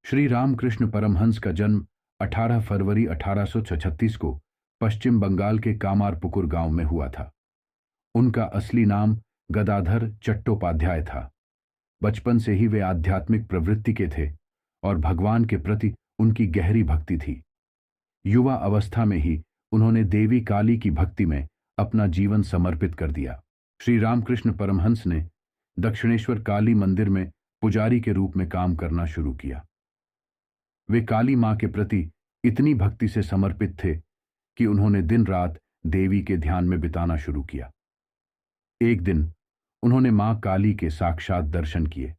श्री रामकृष्ण परमहंस का जन्म 18 फरवरी 1836 को पश्चिम बंगाल के कामारपुकुर गांव में हुआ था। उनका असली नाम गदाधर चट्टोपाध्याय था। बचपन से ही वे आध्यात्मिक प्रवृत्ति के थे और भगवान के प्रति उनकी गहरी भक्ति थी। युवा अवस्था में ही उन्होंने देवी काली की भक्ति में अपना जीवन समर्पित कर दिया। श्री रामकृष्ण परमहंस ने दक्षिणेश्वर काली मंदिर में पुजारी के रूप में काम करना शुरू किया। वे काली मां के प्रति इतनी भक्ति से समर्पित थे कि उन्होंने दिन रात देवी के ध्यान में बिताना शुरू किया। एक दिन उन्होंने मां काली के साक्षात दर्शन किए।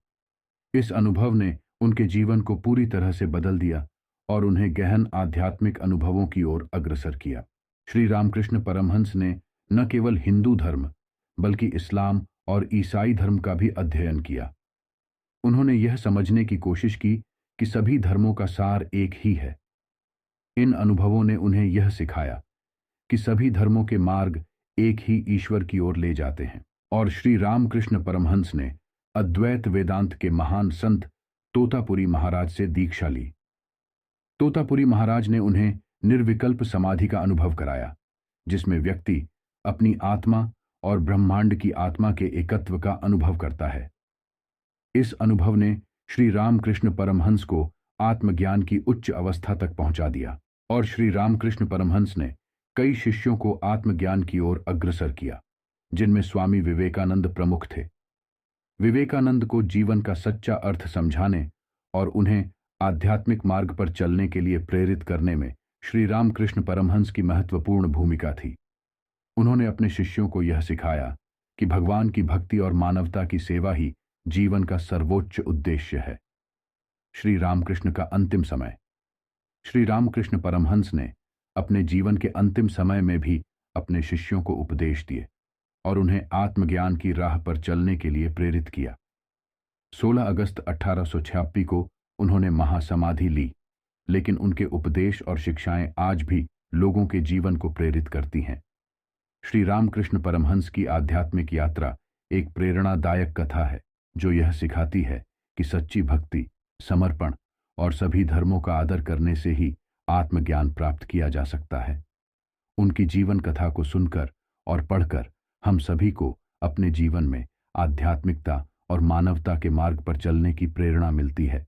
इस अनुभव ने उनके जीवन को पूरी तरह से बदल दिया और उन्हें गहन आध्यात्मिक अनुभवों की ओर अग्रसर किया। श्री रामकृष्ण परमहंस ने न केवल हिंदू धर्म बल्कि इस्लाम और ईसाई धर्म का भी अध्ययन किया। उन्होंने यह समझने की कोशिश की कि सभी धर्मों का सार एक ही है। इन अनुभवों ने उन्हें यह सिखाया कि सभी धर्मों के मार्ग एक ही ईश्वर की ओर ले जाते हैं। और श्री रामकृष्ण परमहंस ने अद्वैत वेदांत के महान संत तोतापुरी महाराज से दीक्षा ली। तोतापुरी महाराज ने उन्हें निर्विकल्प समाधि का अनुभव कराया, जिसमें व्यक्ति अपनी आत्मा और ब्रह्मांड की आत्मा के एकत्व का अनुभव करता है। इस अनुभव ने श्री रामकृष्ण परमहंस को आत्मज्ञान की उच्च अवस्था तक पहुंचा दिया और श्री रामकृष्ण परमहंस ने कई शिष्यों को आत्मज्ञान की ओर अग्रसर किया, जिनमें स्वामी विवेकानंद प्रमुख थे। विवेकानंद को जीवन का सच्चा अर्थ समझाने और उन्हें आध्यात्मिक मार्ग पर चलने के लिए प्रेरित करने में श्री रामकृष्ण परमहंस की महत्वपूर्ण भूमिका थी। उन्होंने अपने शिष्यों को यह सिखाया कि भगवान की भक्ति और मानवता की सेवा ही जीवन का सर्वोच्च उद्देश्य है। श्री रामकृष्ण का अंतिम समय। श्री रामकृष्ण परमहंस ने अपने जीवन के अंतिम समय में भी अपने शिष्यों को उपदेश दिए और उन्हें आत्मज्ञान की राह पर चलने के लिए प्रेरित किया। 16 अगस्त 1886 को उन्होंने महासमाधि ली, लेकिन उनके उपदेश और शिक्षाएं आज भी लोगों के जीवन को प्रेरित करती हैं। श्री रामकृष्ण परमहंस की आध्यात्मिक यात्रा एक प्रेरणादायक कथा है, जो यह सिखाती है कि सच्ची भक्ति, समर्पण और सभी धर्मों का आदर करने से ही आत्मज्ञान प्राप्त किया जा सकता है। उनकी जीवन कथा को सुनकर और पढ़कर हम सभी को अपने जीवन में आध्यात्मिकता और मानवता के मार्ग पर चलने की प्रेरणा मिलती है।